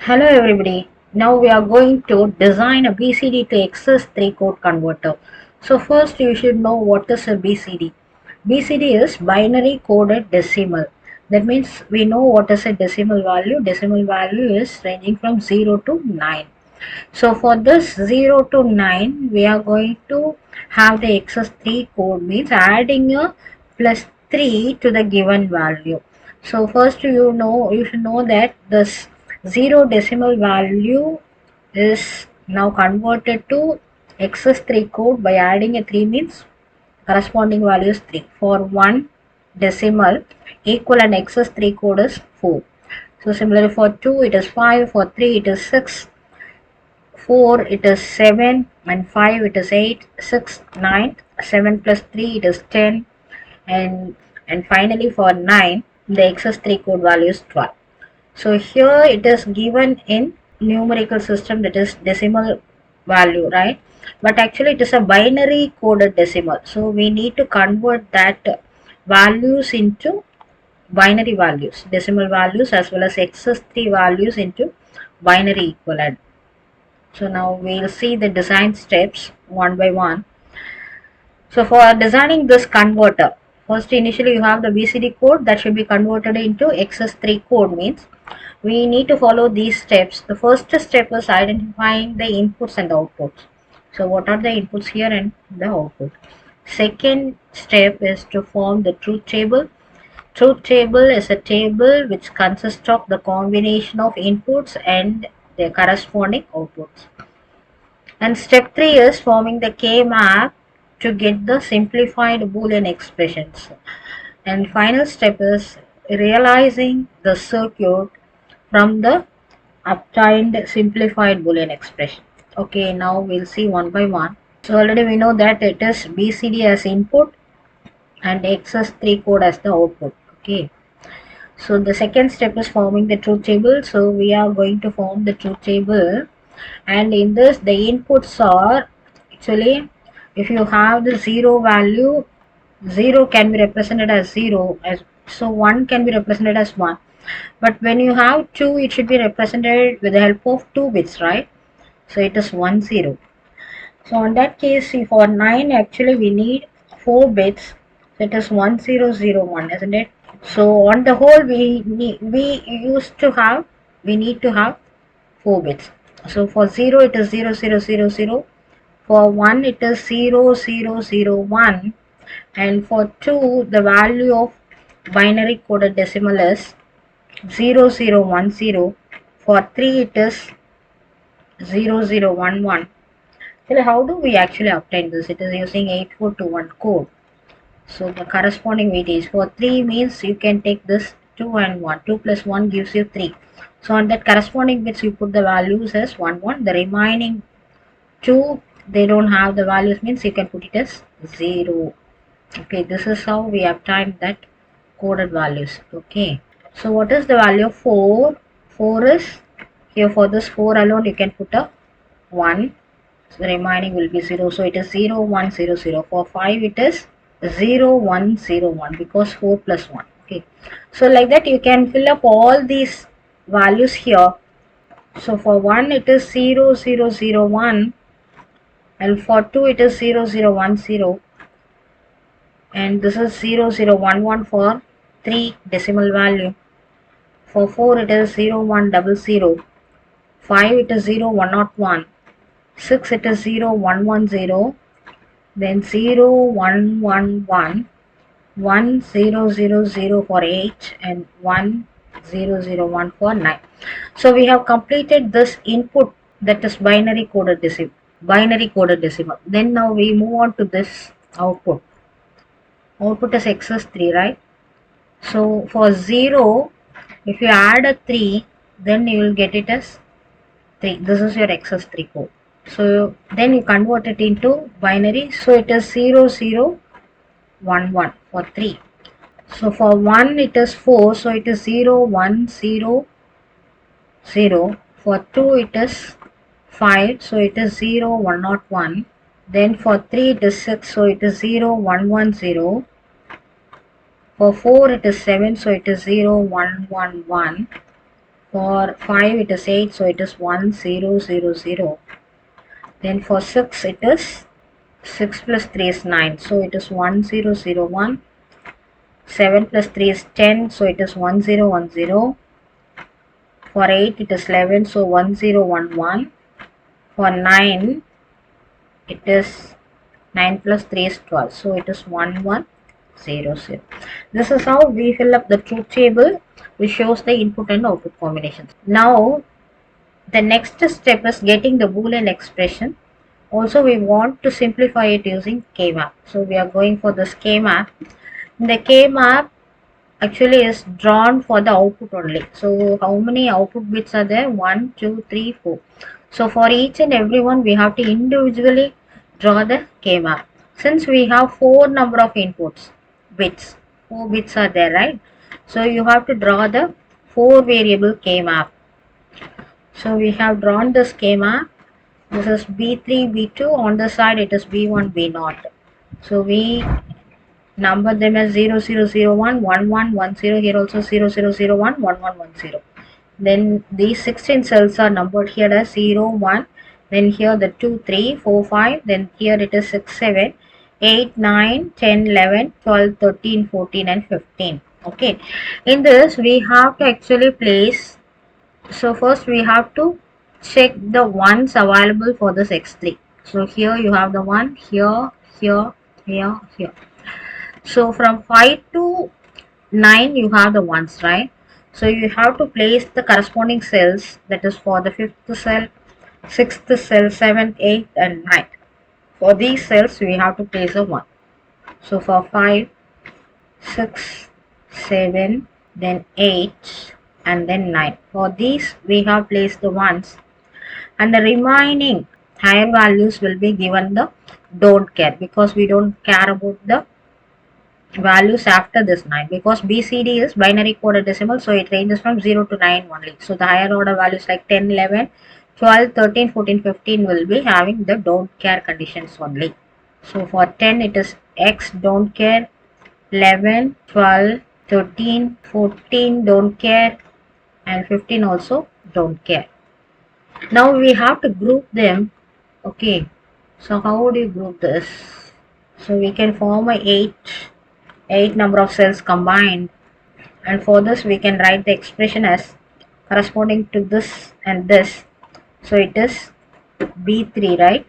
Hello everybody. Now we are going to design a BCD to XS3 code converter. So first you should know what is a BCD. BCD is binary coded decimal. That means we know what is a decimal value. Decimal value is ranging from 0 to 9. So for this 0 to 9 we are going to have the XS3 code, means adding a plus 3 to the given value. So first you should know that this 0 decimal value is now converted to XS3 code by adding a 3, means corresponding value is 3. For 1 decimal equal and XS3 code is 4. So similarly for 2 it is 5, for 3 it is 6, 4 it is 7, and 5 it is 8, 6 9, 7 plus 3 it is 10, and finally for 9 the XS3 code value is 12. So here it is given in numerical system, that is decimal value, right? But actually it is a binary coded decimal. So we need to convert that values into binary values, decimal values as well as XS3 values into binary equivalent. So now we'll see the design steps one by one. So for designing this converter, first initially you have the BCD code that should be converted into XS3 code, means we need to follow these steps. The first step is identifying the inputs and outputs. So what are the inputs here and the output? Second step is to form the truth table. Truth table is a table which consists of the combination of inputs and their corresponding outputs. And step 3 is forming the K-map to get the simplified Boolean expressions. And final step is realizing the circuit from the obtained simplified Boolean expression. Okay, now we'll see one by one. So already we know that it is BCD as input and XS3 code as the output. Okay. So the second step is forming the truth table. So we are going to form the truth table, and in this the inputs are actually, if you have the 0 value, 0 can be represented as 0, as so 1 can be represented as 1, but when you have 2 it should be represented with the help of 2 bits, right? So it is 1 0. So in that case, see, for 9 actually we need 4 bits, so it is 1 0 0 1, isn't it? So on the whole we need to have 4 bits. So for 0 it is 0 0 0 0, for 1 it is 0 0 0 1, and for 2 the value of binary coded decimal is 0 0 1 0, for 3 it is 0 0 1 1. So how do we actually obtain this? It is using 8421 code. So the corresponding weightage for 3 means you can take this 2 and 1. 2 plus 1 gives you 3. So on that corresponding bits you put the values as 1 1. The remaining 2 they don't have the values, means you can put it as 0. Okay, this is how we obtain that coded values. Okay. So what is the value of 4? 4 is, here for this 4 alone you can put a 1. So the remaining will be 0. So it is 0 1 0 0. For 5 it is 0 1 0 1, because 4 plus 1. Okay. So like that you can fill up all these values here. So for 1 it is 0 0 0 1, and for 2 it is 0 0 1 0, and this is 0 0 1 1 for 3 decimal value. For 4 it is 0 1 0 0, 5 it is 0 1 0 1, 6 it is 0 1 1 0, then 0 1 1 1, 1 0 0 0 for 8, and 1 0 0 1 for 9. So we have completed this input, that is binary coded decimal. Then now we move on to this output. Output is XS3, right? So for 0, if you add a 3, then you will get it as 3. This is your XS3 code. So then you convert it into binary. So it is 0 0 1 1 for 3. So for 1 it is 4. So it is 0 1 0 0. For 2 it is 5. So it is 0 1 0 1. Then for 3 it is 6. So it is 0 1 1 0. For 4 it is 7. So it is 0 1 1 1. For 5 it is 8, so it is 1 0 0 0. Then for 6 it is 6 plus 3 is 9, so it is 1 0 0 1. 7 plus 3 is 10, so it is 1 0 1 0. For 8 it is 11, so 1 0 1 1. For 9 it is 9 plus 3 is 12, so it is 1 1 0 0. This is how we fill up the truth table, which shows the input and output combinations. Now the next step is getting the Boolean expression. Also we want to simplify it using K-map. So we are going for this K-map. The K-map actually is drawn for the output only. So how many output bits are there? 1, 2, 3, 4. So for each and every one we have to individually draw the K-map. Since we have 4 number of inputs bits, 4 bits are there, right? So you have to draw the 4 variable K-map. So we have drawn the schema. This is B3, B2. On the side it is B1, B0. So we number them as 0 0 0 1 1 1 1 0. Here also 0 0 0 1 1 1 1 0. Then these 16 cells are numbered here as 0 1. Then here the 2 3 4 5. Then here it is 6 7 8 9 10 11 12 13 14 and 15. Okay, in this we have to actually place. So first we have to check the ones available for this x3. So here you have the one, here, here, here, here. So from 5 to 9 you have the ones, right? So you have to place the corresponding cells, that is for the 5th cell, 6th cell, 7th, 8th and 9th. For these cells we have to place a 1. So for 5, 6, 7, then 8 and then 9. For these we have placed the ones, and the remaining higher values will be given the don't care, because we don't care about the values after this 9, because BCD is binary coded decimal, so it ranges from 0 to 9 only. So the higher order values like 10, 11, 12, 13, 14, 15 will be having the don't care conditions only. So for 10 it is X don't care, 11, 12, 13, 14 don't care and 15 also don't care. Now we have to group them. Okay, so how would you group this? So we can form a 8 number of cells combined, and for this we can write the expression as corresponding to this and this. So it is B3, right?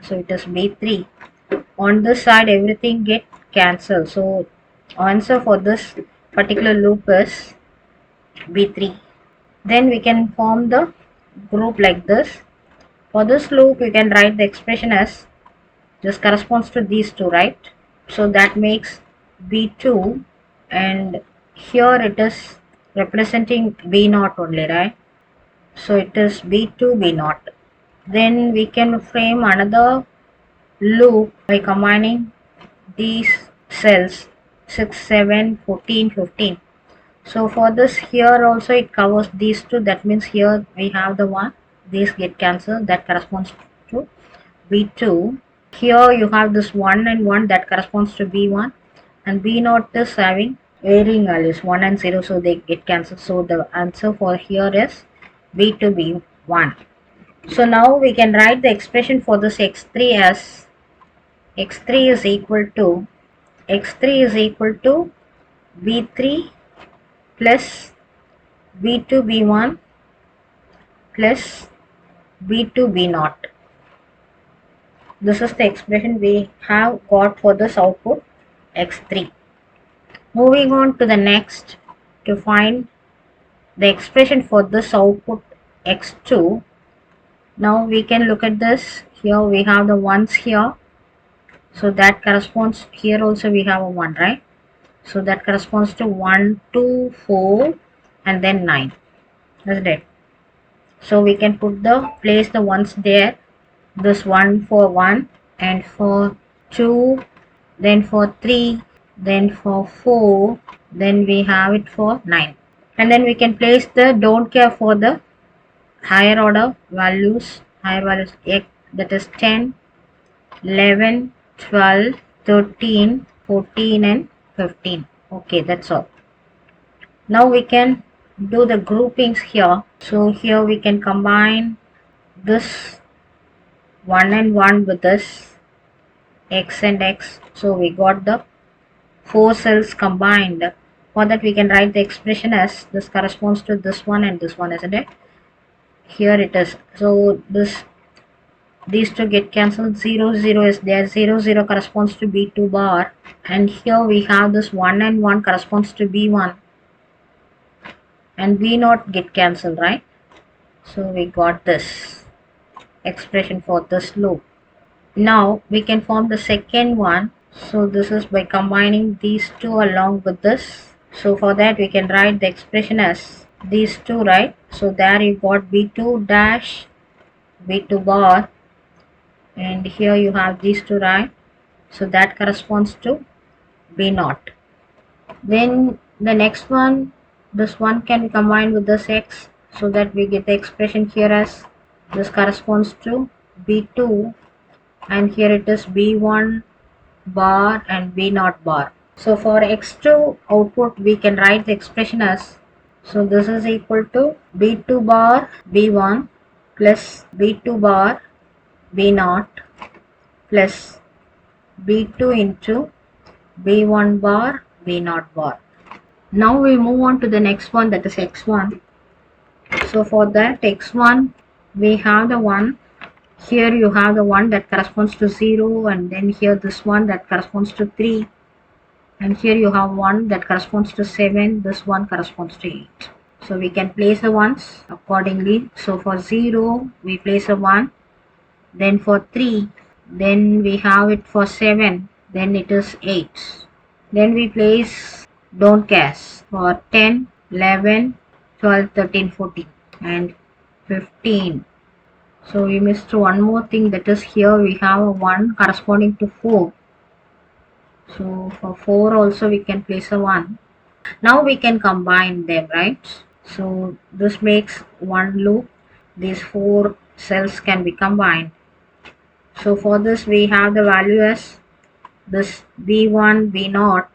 So it is B3. On this side everything get cancelled, so answer for this particular loop is B3. Then we can form the group like this. For this loop you can write the expression as this corresponds to these two, right? So that makes B2, and here it is representing B0 only, right? So it is B2 B0. Then we can frame another loop by combining these cells 6 7 14 15. So for this here also it covers these two, that means here we have the one, these get cancelled, that corresponds to B2. Here you have this 1 and 1, that corresponds to B1, and B0 is having varying values 1 and 0, so they get cancelled. So the answer for here is B2 B1. So now we can write the expression for this x3 as x3 is equal to B3 plus B2 B1 plus B2 B0. This is the expression we have got for this output x3. Moving on to the next, to find the expression for this output x2. Now we can look at this. Here we have the ones here, so that corresponds, here also we have a 1, right? So that corresponds to 1 2 4 and then 9, isn't it? So we can place the ones there, this 1 for 1, and for 2, then for 3, then for 4, then we have it for 9. And then we can place the don't care for the higher order values, that is 10, 11, 12, 13, 14 and 15. Okay, that's all. Now we can do the groupings here. So here we can combine this 1 and 1 with this x and x. So we got the 4 cells combined. For that we can write the expression as this corresponds to this one and this one, isn't it? Here it is. So these two get cancelled. 0 0 is there. 0 0 corresponds to B2 bar, and here we have this 1 and 1 corresponds to B1, and B0 get cancelled, right? So we got this expression for this loop. Now we can form the second one. So this is by combining these two along with this. So for that we can write the expression as these two, right? So there you got B2 dash B2 bar, and here you have these two, right? So that corresponds to B0. Then the next one, this one can be combined with this x, so that we get the expression here as this corresponds to B2, and here it is B1 bar and B0 bar. So for x2 output we can write the expression as, so this is equal to B2 bar B1 plus B2 bar B0 plus B2 into B1 bar B0 bar. Now we move on to the next one, that is x1. So for that x1 we have the one, here you have the one that corresponds to 0, and then here this one that corresponds to 3, and here you have one that corresponds to 7, this one corresponds to 8. So we can place the ones accordingly. So for 0 we place a 1, then for 3, then we have it for 7, then it is 8. Then we place don't cast for 10, 11, 12, 13, 14 and 15. So we missed one more thing, that is here we have a 1 corresponding to 4. So for 4 also we can place a 1. Now we can combine them, right? So this makes one loop. These 4 cells can be combined. So for this we have the value as this B1 B0,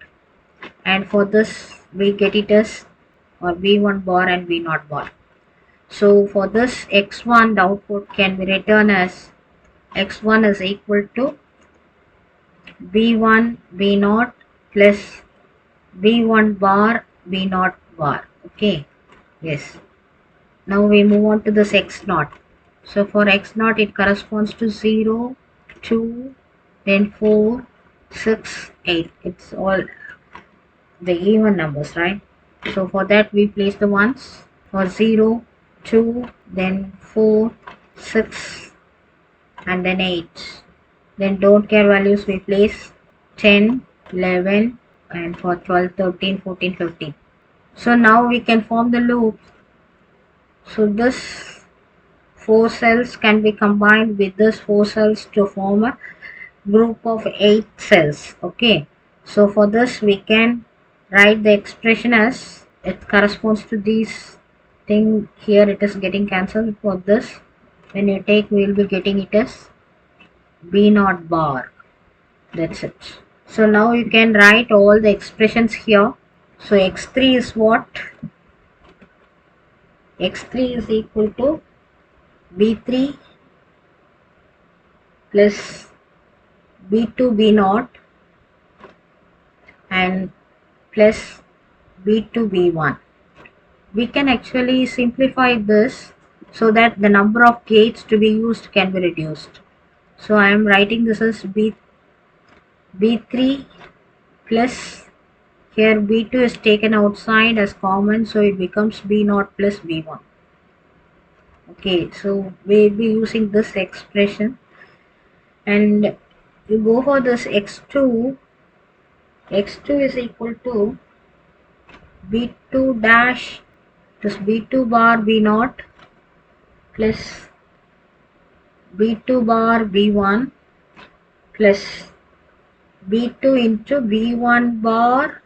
and for this we get it as or B1 bar and B0 bar. So for this x1 the output can be written as x1 is equal to B1 B0 plus B1 bar B0 bar. Okay, yes. Now we move on to this x0. So for x0 it corresponds to 0, 2, then 4, 6, 8. It's all the even numbers, right? So for that we place the ones for 0, 2, then 4, 6 and then 8. Then don't care values we place 10, 11 and for 12, 13, 14, 15. So now we can form the loop. So this 4 cells can be combined with this 4 cells to form a group of 8 cells. Okay, so for this we can write the expression as it corresponds to this thing. Here it is getting cancelled. For this when you take we will be getting it as B0 bar. That's it. So now you can write all the expressions here. So x3 is what? x3 is equal to B3 plus B2 B0 and plus B2 B1. We can actually simplify this so that the number of gates to be used can be reduced. So I am writing this as B3 plus, here B2 is taken outside as common, so it becomes B0 plus B1. Okay, so we will be using this expression, and you go for this x2. x2 is equal to B2 dash plus B2 bar B0 plus B2 bar B1 plus B2 into B1 bar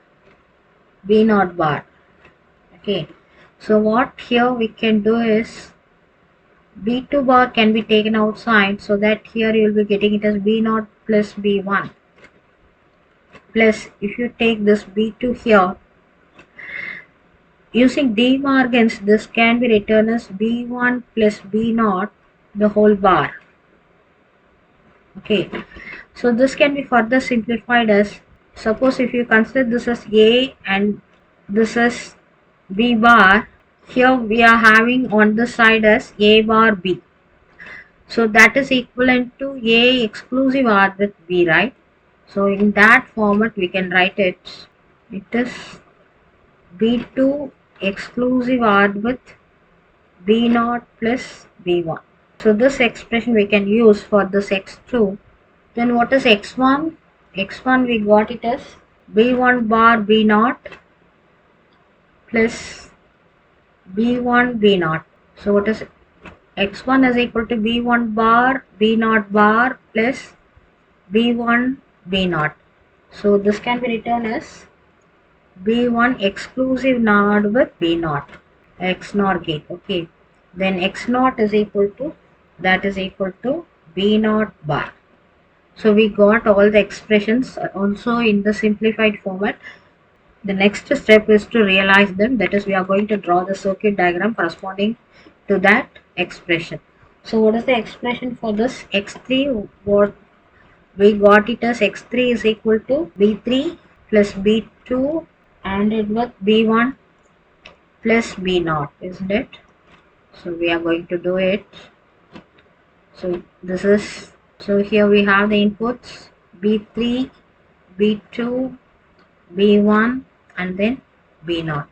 B0 bar. Okay, so what here we can do is B2 bar can be taken outside, so that here you will be getting it as B0 plus B1 plus, if you take this B2 here, Using De Morgan's, this can be written as B1 plus B0 the whole bar. Okay, so this can be further simplified as, suppose if you consider this as A and this is B bar, here we are having on this side as A bar B. So that is equivalent to A exclusive R with B, right? So in that format we can write it. It is B2 exclusive R with B0 plus B1. So this expression we can use for this x2. Then what is x1? X1 we got it as B1 bar B0 plus B1 B0. So what is x1 is equal to B1 bar B0 bar plus B1 B0. So this can be written as B1 exclusive NOR with B0, XNOR gate. Okay, then X0 is equal to, that is equal to B0 bar. So we got all the expressions also in the simplified format. The next step is to realize them, that is we are going to draw the circuit diagram corresponding to that expression. So what is the expression for this x3? What we got it as x3 is equal to b3 plus b2 and it with b1 plus b0, isn't it? So we are going to do it. So this is, so here we have the inputs b3, b2, b1 and then b0.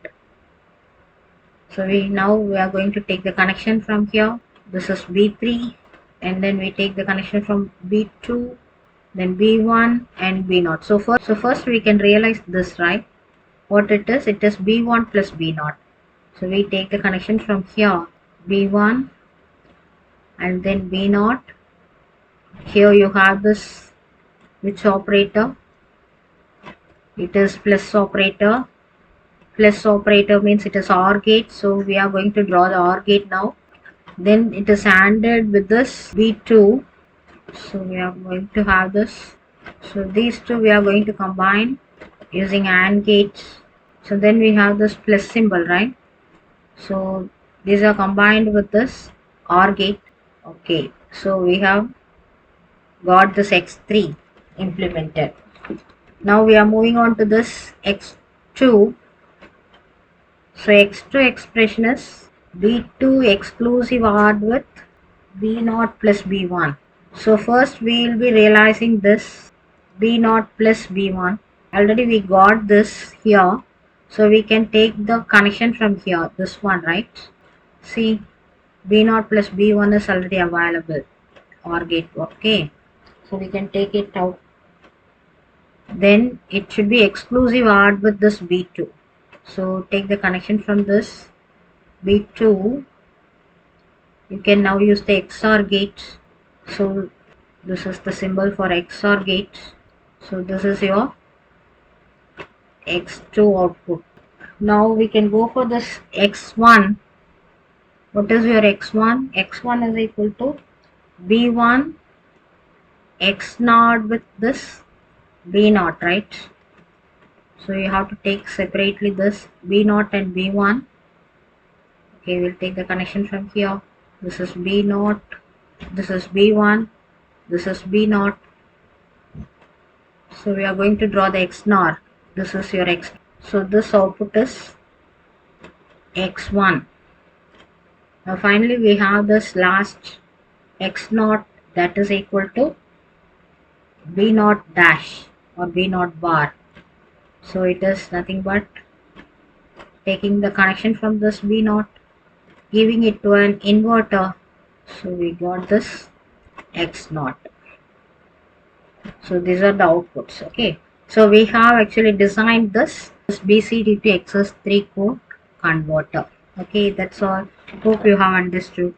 So now we are going to take the connection from here. This is b3 and then we take the connection from b2, then b1 and b0. So first we can realize this, right? What it is b1 plus b0. So we take the connection from here, b1 and then b0. Here you have this, which operator? It is plus operator. Plus operator means it is OR gate. So we are going to draw the OR gate now. Then it is ANDed with this b2. So we are going to have this. So these two we are going to combine using AND gates. So then we have this plus symbol, right? So these are combined with this OR gate. Okay, so we have got this x3 implemented. Now we are moving on to this x2. So x2 expression is b2 exclusive OR with b0 plus b1. So first we will be realizing this b0 plus b1. Already we got this here. So we can take the connection from here, this one, right? See, b0 plus b1 is already available, OR gate. Okay, so we can take it out. Then it should be exclusive OR with this b2. So take the connection from this b2. You can now use the XOR gate. So this is the symbol for XOR gate. So this is your x2 output. Now we can go for this x1. What is your x1? X1 is equal to b1 x0 with this b0, right? So you have to take separately this b0 and b1. Okay, we'll take the connection from here. This is b0, this is b1, this is b0. So we are going to draw the XNOR. This is your x. So this output is x1. Now finally we have this last x0, that is equal to b0 dash or b0 bar. So it is nothing but taking the connection from this b0, giving it to an inverter. So we got this x0. So these are the outputs. Okay, so we have actually designed this BCD to XS3 code converter. Okay, that's all. Hope you have understood.